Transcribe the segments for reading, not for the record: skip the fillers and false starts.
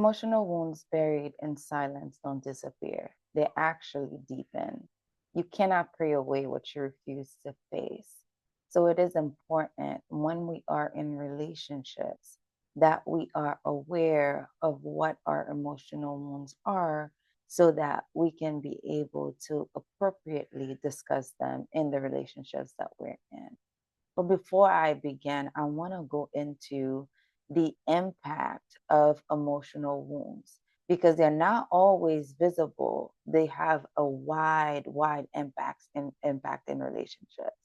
Emotional wounds buried in silence don't disappear. They actually deepen. You cannot pray away what you refuse to face. So it is important when we are in relationships that we are aware of what our emotional wounds are so that we can be able to appropriately discuss them in the relationships that we're in. But before I begin, I want to go into the impact of emotional wounds because they're not always visible. They have a wide impact in relationships.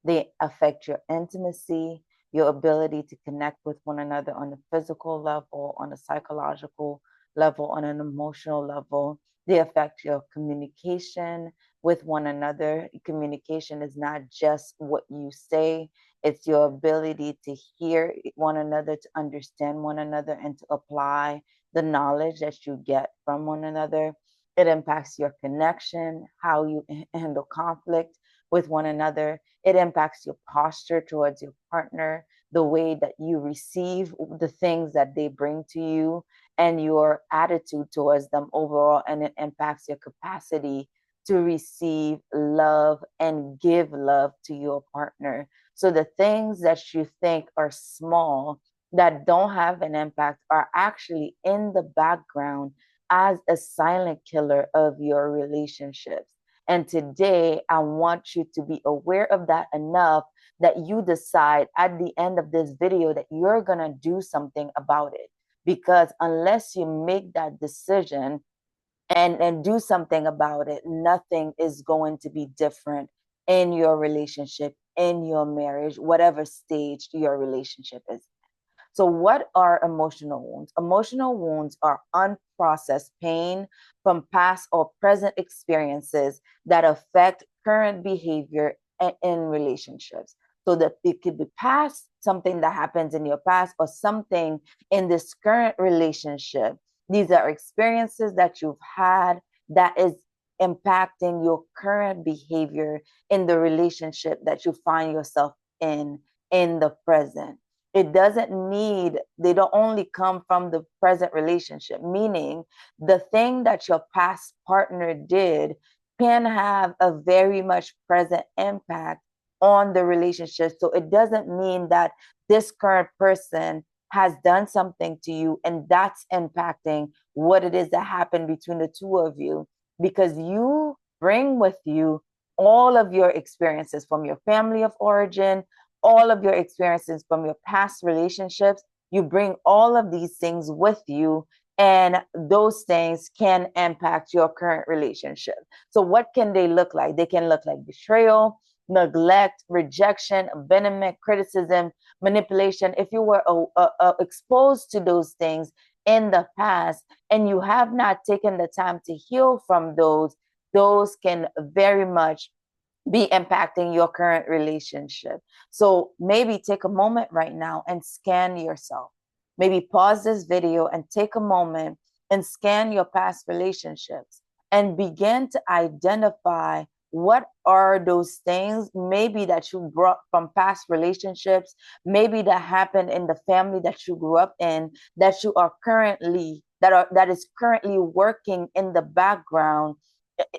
They affect your intimacy, your ability to connect with one another on a physical level, on a psychological level, on an emotional level. They affect your communication with one another. Communication is not just what you say, it's your ability to hear one another, to understand one another, and to apply the knowledge that you get from one another. It impacts your connection, how you handle conflict with one another. It impacts your posture towards your partner, the way that you receive the things that they bring to you, and your attitude towards them overall. And it impacts your capacity to receive love and give love to your partner. So the things that you think are small that don't have an impact are actually in the background as a silent killer of your relationships. And today, I want you to be aware of that enough that you decide at the end of this video that you're going to do something about it. Because unless you make that decision, and do something about it, nothing is going to be different in your relationship, in your marriage, whatever stage your relationship is. So, what are emotional wounds? Emotional wounds are unprocessed pain from past or present experiences that affect current behavior in relationships. So, that it could be past, something that happens in your past, or something in this current relationship. These are experiences that you've had that is impacting your current behavior in the relationship that you find yourself in the present. It doesn't need, they don't only come from the present relationship, meaning the thing that your past partner did can have a very much present impact on the relationship. So it doesn't mean that this current person has done something to you and that's impacting what it is that happened between the two of you, because you bring with you all of your experiences from your family of origin, all of your experiences from your past relationships. You bring all of these things with you, and those things can impact your current relationship. So, what can they look like? They can look like betrayal, neglect, rejection, abandonment, criticism, manipulation. If you were exposed to those things in the past and you have not taken the time to heal from those can very much be impacting your current relationship. So maybe take a moment right now and scan yourself. Maybe pause this video and take a moment and scan your past relationships and begin to identify what are those things maybe that you brought from past relationships, maybe that happened in the family that you grew up in, that you are currently that is currently working in the background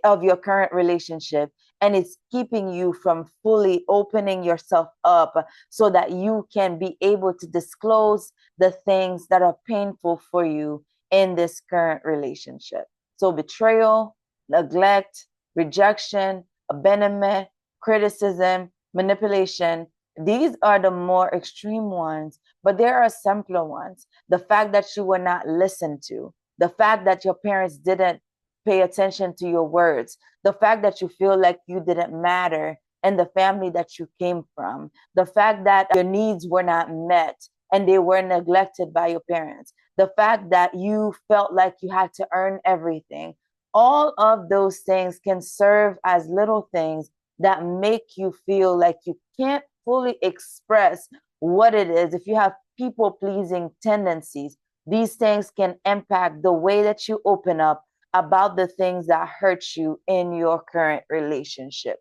of your current relationship, and it's keeping you from fully opening yourself up so that you can be able to disclose the things that are painful for you in this current relationship. So betrayal, neglect, rejection, abandonment, criticism, manipulation, these are the more extreme ones, but there are simpler ones. The fact that you were not listened to, the fact that your parents didn't pay attention to your words, the fact that you feel like you didn't matter in the family that you came from, the fact that your needs were not met and they were neglected by your parents, the fact that you felt like you had to earn everything. All of those things can serve as little things that make you feel like you can't fully express what it is. If you have people pleasing tendencies, these things can impact the way that you open up about the things that hurt you in your current relationship.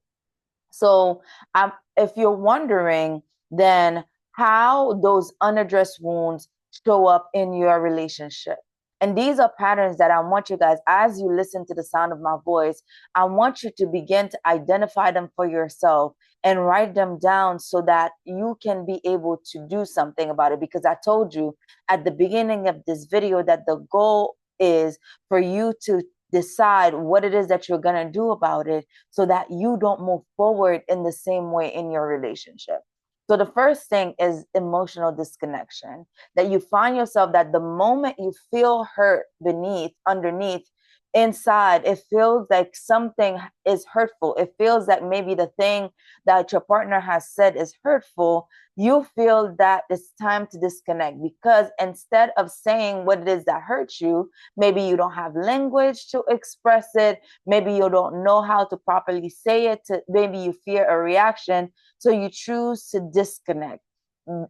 So, if you're wondering, then how those unaddressed wounds show up in your relationship, And these are patterns that I want you guys, as you listen to the sound of my voice, I want you to begin to identify them for yourself and write them down so that you can be able to do something about it. Because I told you at the beginning of this video that the goal is for you to decide what it is that you're going to do about it so that you don't move forward in the same way in your relationship. So the first thing is emotional disconnection, that you find yourself that the moment you feel hurt underneath, inside, it feels like something is hurtful. It feels like maybe the thing that your partner has said is hurtful. You feel that it's time to disconnect because instead of saying what it is that hurts you, maybe you don't have language to express it. Maybe you don't know how to properly say it. Maybe you fear a reaction. So you choose to disconnect.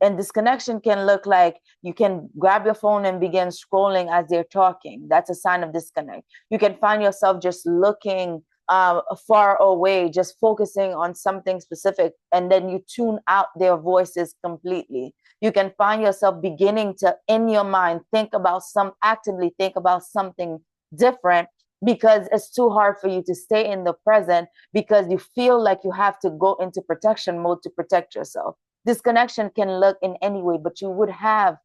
And disconnection can look like you can grab your phone and begin scrolling as they're talking. That's a sign of disconnect. You can find yourself just looking far away, just focusing on something specific, and then you tune out their voices completely. You can find yourself beginning to, in your mind, actively think about something different because it's too hard for you to stay in the present because you feel like you have to go into protection mode to protect yourself. Disconnection can look in any way, but you would have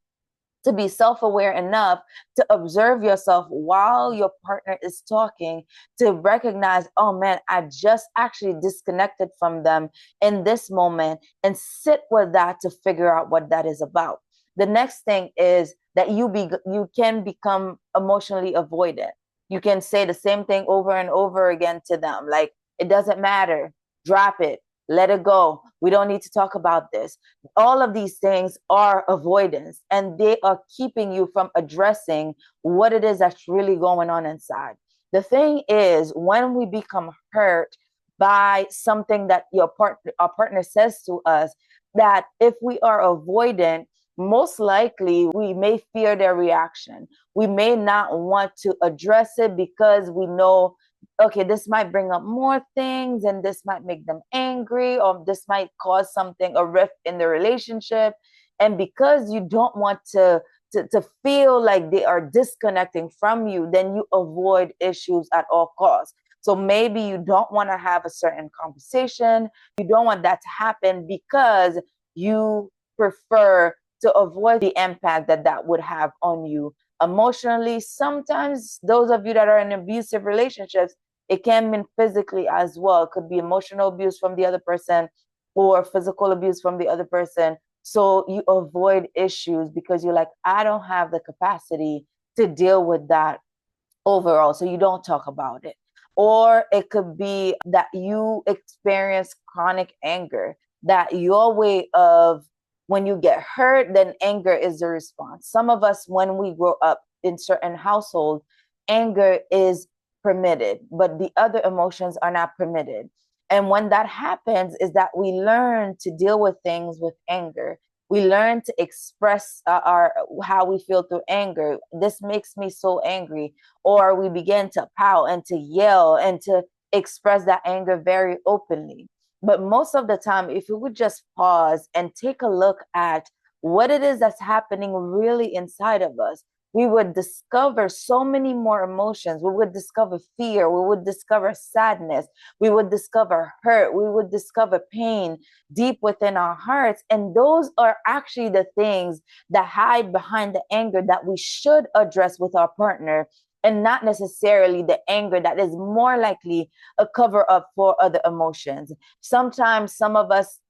to be self-aware enough to observe yourself while your partner is talking, to recognize, oh man, I just actually disconnected from them in this moment, and sit with that to figure out what that is about. The next thing is that you can become emotionally avoidant. You can say the same thing over and over again to them, like, it doesn't matter, drop it, let it go, we don't need to talk about this. All of these things are avoidance, and they are keeping you from addressing what it is that's really going on inside. The thing is, when we become hurt by something that our partner says to us, that if we are avoidant, most likely we may fear their reaction. We may not want to address it because we know, okay, this might bring up more things and this might make them angry, or this might cause a rift in the relationship. And because you don't want to feel like they are disconnecting from you, then you avoid issues at all costs. So maybe you don't want to have a certain conversation. You don't want that to happen because you prefer to avoid the impact that would have on you emotionally. Sometimes those of you that are in abusive relationships, it can mean physically as well. It could be emotional abuse from the other person or physical abuse from the other person. So you avoid issues because you're like, I don't have the capacity to deal with that overall. So you don't talk about it. Or it could be that you experience chronic anger, that your way of, when you get hurt, then anger is the response. Some of us, when we grow up in certain households, anger is permitted, but the other emotions are not permitted. And when that happens, is that we learn to deal with things with anger. We learn to express our how we feel through anger. This makes me so angry. Or we begin to pout and to yell and to express that anger very openly. But most of the time, if we would just pause and take a look at what it is that's happening really inside of us, we would discover so many more emotions. We would discover fear. We would discover sadness. We would discover hurt. We would discover pain deep within our hearts. And those are actually the things that hide behind the anger that we should address with our partner, and not necessarily the anger that is more likely a cover up for other emotions. Sometimes some of us,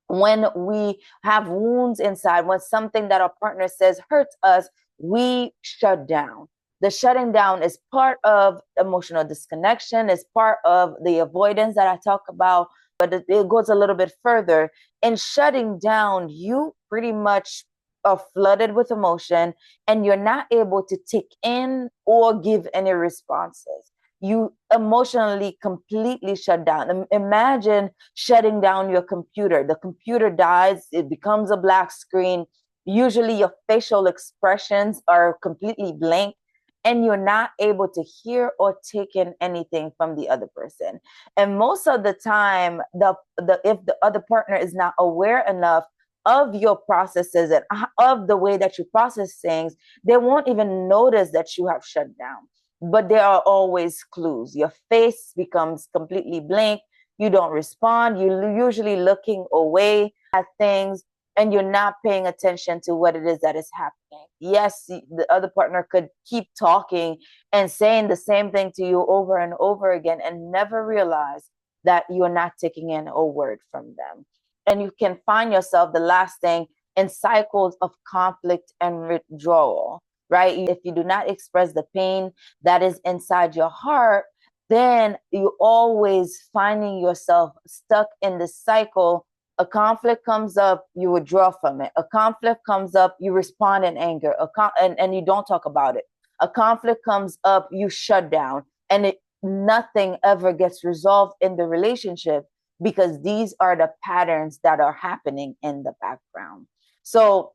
when we have wounds inside, when something that our partner says hurts us, we shut down. The shutting down is part of emotional disconnection, is part of the avoidance that I talk about, but it goes a little bit further. In shutting down, you pretty much are flooded with emotion and you're not able to take in or give any responses. You emotionally completely shut down. Imagine shutting down your computer. The computer dies, it becomes a black screen. Usually your facial expressions are completely blank and you're not able to hear or take in anything from the other person. And most of the time, if the other partner is not aware enough of your processes and of the way that you process things, they won't even notice that you have shut down. But there are always clues. Your face becomes completely blank. You don't respond. You're usually looking away at things, and you're not paying attention to what it is that is happening. Yes, the other partner could keep talking and saying the same thing to you over and over again and never realize that you're not taking in a word from them. And you can find yourself, the last thing, in cycles of conflict and withdrawal, right? If you do not express the pain that is inside your heart, then you always finding yourself stuck in this cycle. A conflict comes up, you withdraw from it. A conflict comes up, you respond in anger, and you don't talk about it. A conflict comes up, you shut down, and nothing ever gets resolved in the relationship, because these are the patterns that are happening in the background. So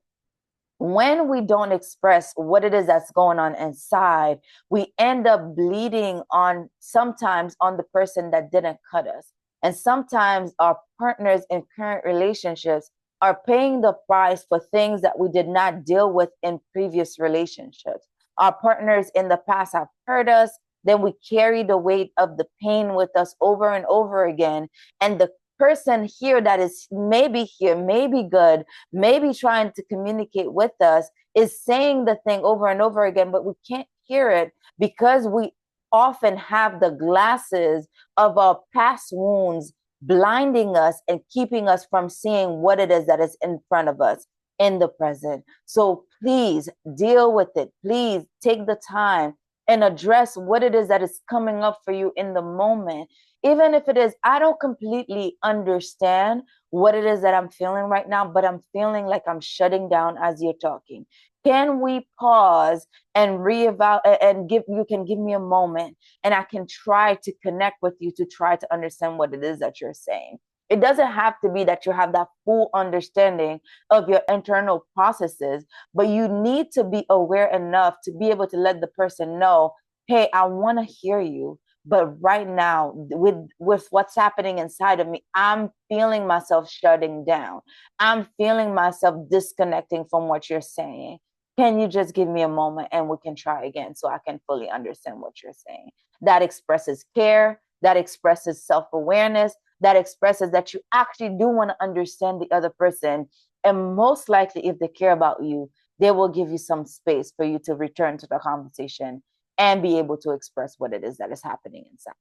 when we don't express what it is that's going on inside, we end up bleeding on, sometimes on the person that didn't cut us. And sometimes our partners in current relationships are paying the price for things that we did not deal with in previous relationships. Our partners in the past have hurt us, then we carry the weight of the pain with us over and over again. And the person here that is maybe here, maybe good, maybe trying to communicate with us, is saying the thing over and over again, but we can't hear it because we often have the glasses of our past wounds blinding us and keeping us from seeing what it is that is in front of us in the present. So please deal with it. Please take the time and address what it is that is coming up for you in the moment. Even if it is, I don't completely understand what it is that I'm feeling right now, but I'm feeling like I'm shutting down as you're talking. Can we pause and reevaluate, and you can give me a moment and I can try to connect with you to try to understand what it is that you're saying. It doesn't have to be that you have that full understanding of your internal processes, but you need to be aware enough to be able to let the person know, hey, I want to hear you, but right now with what's happening inside of me, I'm feeling myself shutting down. I'm feeling myself disconnecting from what you're saying. Can you just give me a moment and we can try again so I can fully understand what you're saying? That expresses care, that expresses self-awareness, that expresses that you actually do want to understand the other person. And most likely, if they care about you, they will give you some space for you to return to the conversation and be able to express what it is that is happening inside.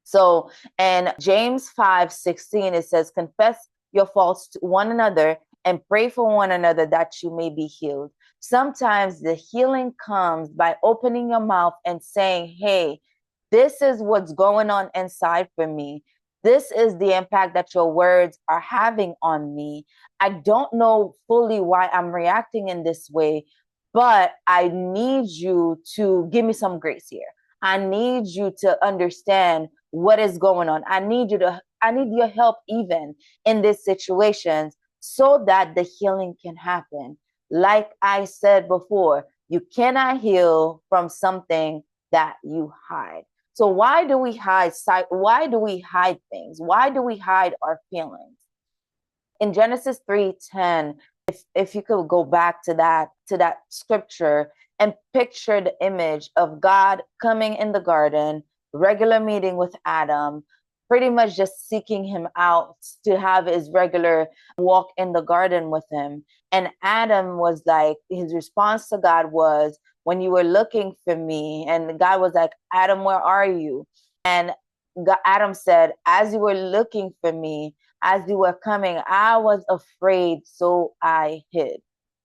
So, in James 5:16, it says, confess your faults to one another and pray for one another that you may be healed. Sometimes the healing comes by opening your mouth and saying, hey, this is what's going on inside for me. This is the impact that your words are having on me. I don't know fully why I'm reacting in this way, but I need you to give me some grace here. I need you to understand what is going on. I need your help even in this situation so that the healing can happen. Like I said before, you cannot heal from something that you hide. So why do we hide? Why do we hide things? Why do we hide our feelings? In Genesis 3:10, if you could go back to that scripture and picture the image of God coming in the garden, regular meeting with Adam, pretty much just seeking him out to have his regular walk in the garden with him. And Adam was like, his response to God was, when you were looking for me, and God was like, Adam, where are you? And Adam said, as you were looking for me, as you were coming, I was afraid, so I hid.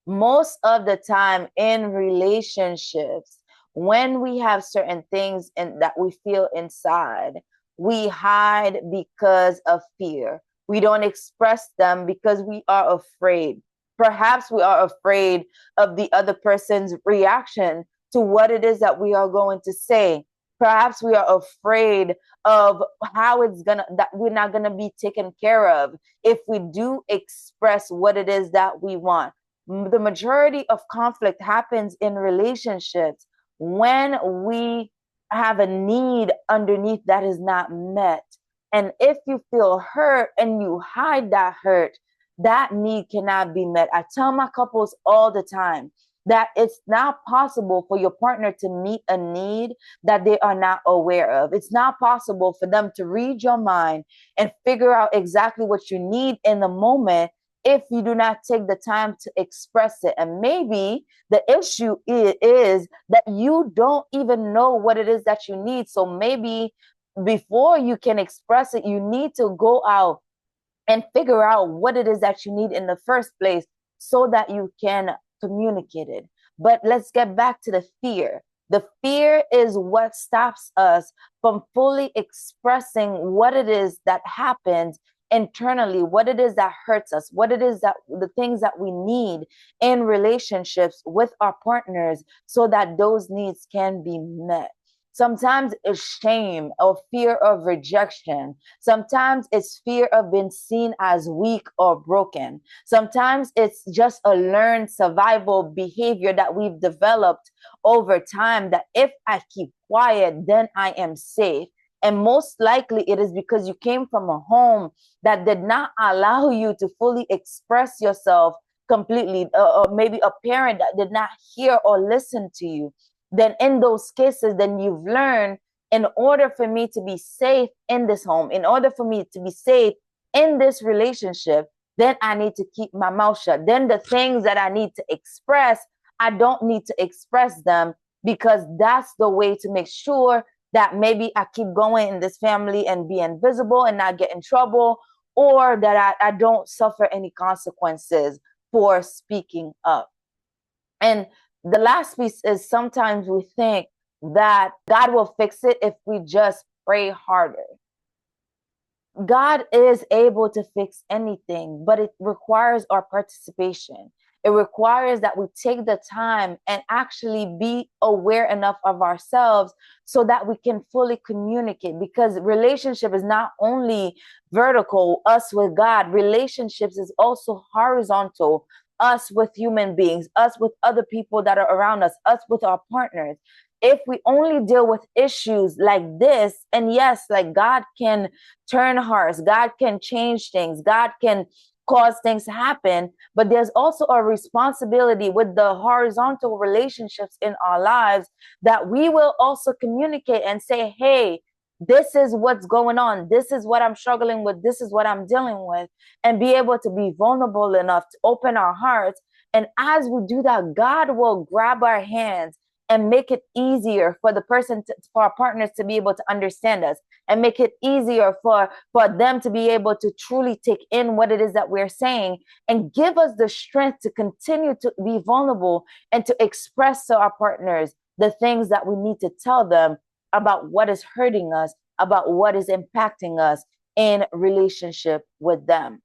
Most of the time in relationships, when we have certain things that we feel inside, we hide because of fear. We don't express them because we are afraid. Perhaps we are afraid of the other person's reaction to what it is that we are going to say. Perhaps we are afraid of how that we're not gonna be taken care of if we do express what it is that we want. The majority of conflict happens in relationships when we have a need underneath that is not met. And if you feel hurt and you hide that hurt, that need cannot be met. I tell my couples all the time that it's not possible for your partner to meet a need that they are not aware of. It's not possible for them to read your mind and figure out exactly what you need in the moment if you do not take the time to express it. And maybe the issue is that you don't even know what it is that you need. So maybe before you can express it, you need to go out and figure out what it is that you need in the first place so that you can communicate it. But let's get back to the fear. The fear is what stops us from fully expressing what it is that happens internally, what it is that hurts us, what it is that the things that we need in relationships with our partners so that those needs can be met. Sometimes it's shame or fear of rejection. Sometimes it's fear of being seen as weak or broken. Sometimes it's just a learned survival behavior that we've developed over time that if I keep quiet, then I am safe. And most likely it is because you came from a home that did not allow you to fully express yourself completely, or maybe a parent that did not hear or listen to you. Then in those cases, then you've learned, in order for me to be safe in this home, in order for me to be safe in this relationship, then I need to keep my mouth shut. Then the things that I need to express, I don't need to express them, because that's the way to make sure that maybe I keep going in this family and be invisible and not get in trouble, or that I don't suffer any consequences for speaking up. And the last piece is sometimes we think that God will fix it if we just pray harder. God is able to fix anything, but it requires our participation. It requires that we take the time and actually be aware enough of ourselves so that we can fully communicate, because relationship is not only vertical, us with God. Relationships is also horizontal, us with human beings, us with other people that are around us, us with our partners. If we only deal with issues like this, and yes, like God can turn hearts, God can change things, God can cause things to happen, but there's also a responsibility with the horizontal relationships in our lives that we will also communicate and say, hey, this is what's going on, this is what I'm struggling with, this is what I'm dealing with, and be able to be vulnerable enough to open our hearts. And as we do that, God will grab our hands and make it easier for the person for our partners to be able to understand us, and make it easier for them to be able to truly take in what it is that we're saying, and give us the strength to continue to be vulnerable and to express to our partners the things that we need to tell them about what is hurting us, about what is impacting us in relationship with them.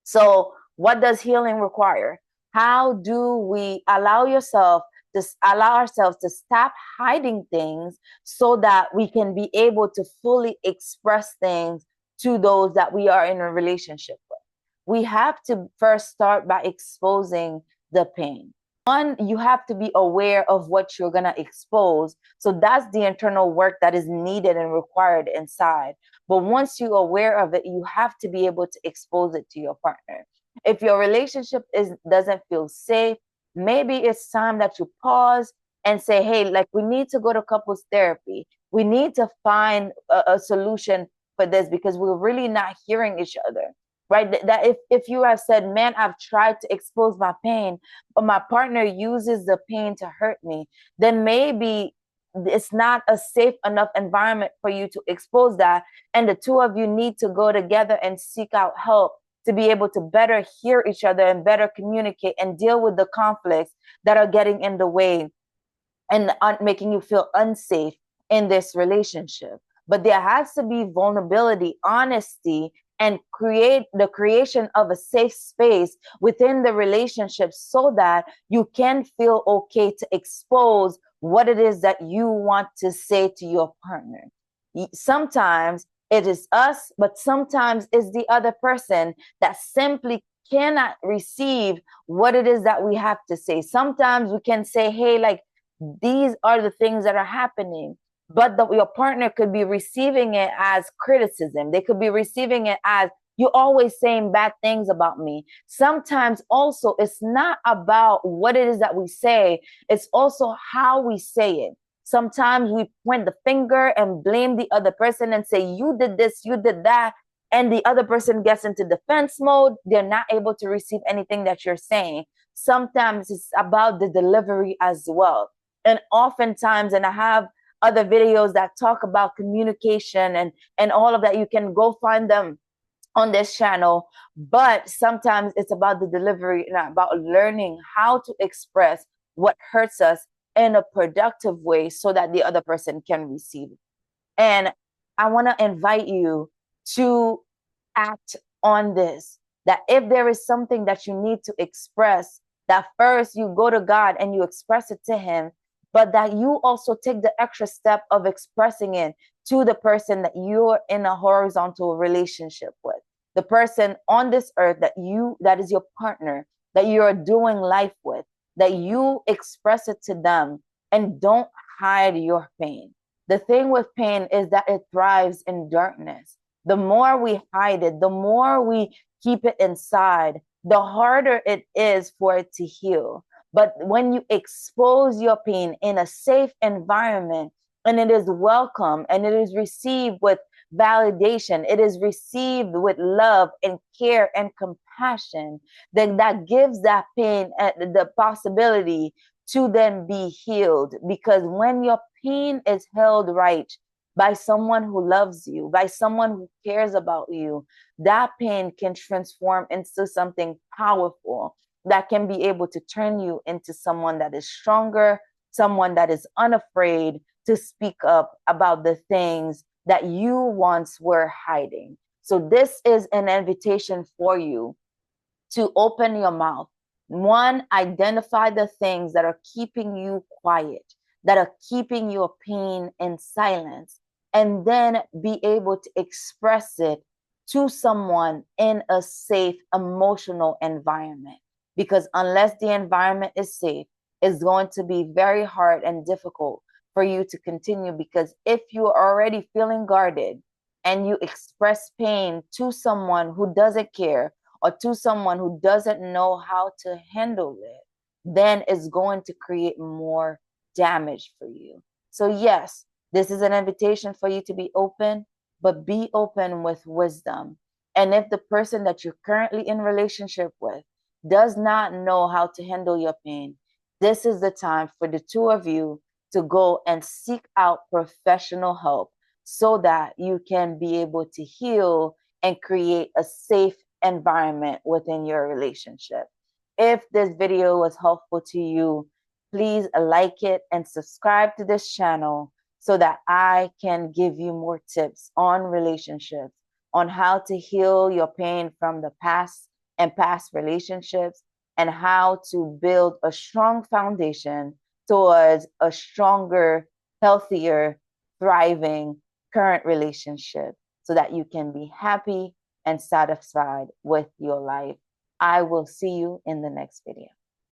So what does healing require? How do we allow ourselves to stop hiding things so that we can be able to fully express things to those that we are in a relationship with? We have to first start by exposing the pain. One, you have to be aware of what you're going to expose. So that's the internal work that is needed and required inside. But once you're aware of it, you have to be able to expose it to your partner. If your relationship doesn't feel safe, maybe it's time that you pause and say, hey, like, we need to go to couples therapy. We need to find a solution for this, because we're really not hearing each other. Right? That if you have said, man, I've tried to expose my pain, but my partner uses the pain to hurt me, then maybe it's not a safe enough environment for you to expose that. And the two of you need to go together and seek out help to be able to better hear each other and better communicate and deal with the conflicts that are getting in the way and making you feel unsafe in this relationship. But there has to be vulnerability, honesty, and the creation of a safe space within the relationship so that you can feel okay to expose what it is that you want to say to your partner. Sometimes it is us, but sometimes it's the other person that simply cannot receive what it is that we have to say. Sometimes we can say, hey, like, these are the things that are happening, but your partner could be receiving it as criticism. They could be receiving it as You're always saying bad things about me. Sometimes also it's not about what it is that we say, it's also how we say it. Sometimes we point the finger and blame the other person and say, you did this, you did that. And the other person gets into defense mode. They're not able to receive anything that you're saying. Sometimes it's about the delivery as well. And oftentimes, and I have other videos that talk about communication and all of that. You can go find them on this channel. But sometimes it's about the delivery and about learning how to express what hurts us in a productive way so that the other person can receive it. And I want to invite you to act on this. That if there is something that you need to express, that first you go to God and you express it to Him, but that you also take the extra step of expressing it to the person that you're in a horizontal relationship with, the person on this earth that is your partner, that you're doing life with, that you express it to them and don't hide your pain. The thing with pain is that it thrives in darkness. The more we hide it, the more we keep it inside, the harder it is for it to heal. But when you expose your pain in a safe environment and it is welcome and it is received with validation, it is received with love and care and compassion, then that gives that pain the possibility to then be healed. Because when your pain is held right by someone who loves you, by someone who cares about you, that pain can transform into something powerful that can be able to turn you into someone that is stronger, someone that is unafraid to speak up about the things that you once were hiding. So this is an invitation for you to open your mouth. One, identify the things that are keeping you quiet, that are keeping your pain in silence, and then be able to express it to someone in a safe emotional environment. Because unless the environment is safe, it's going to be very hard and difficult for you to continue. Because if you're already feeling guarded and you express pain to someone who doesn't care or to someone who doesn't know how to handle it, then it's going to create more damage for you. So yes, this is an invitation for you to be open, but be open with wisdom. And if the person that you're currently in relationship with does not know how to handle your pain, this is the time for the two of you to go and seek out professional help so that you can be able to heal and create a safe environment within your relationship. If this video was helpful to you, please like it and subscribe to this channel so that I can give you more tips on relationships, on how to heal your pain from the past and past relationships, and how to build a strong foundation towards a stronger, healthier, thriving current relationship so that you can be happy and satisfied with your life. I will see you in the next video.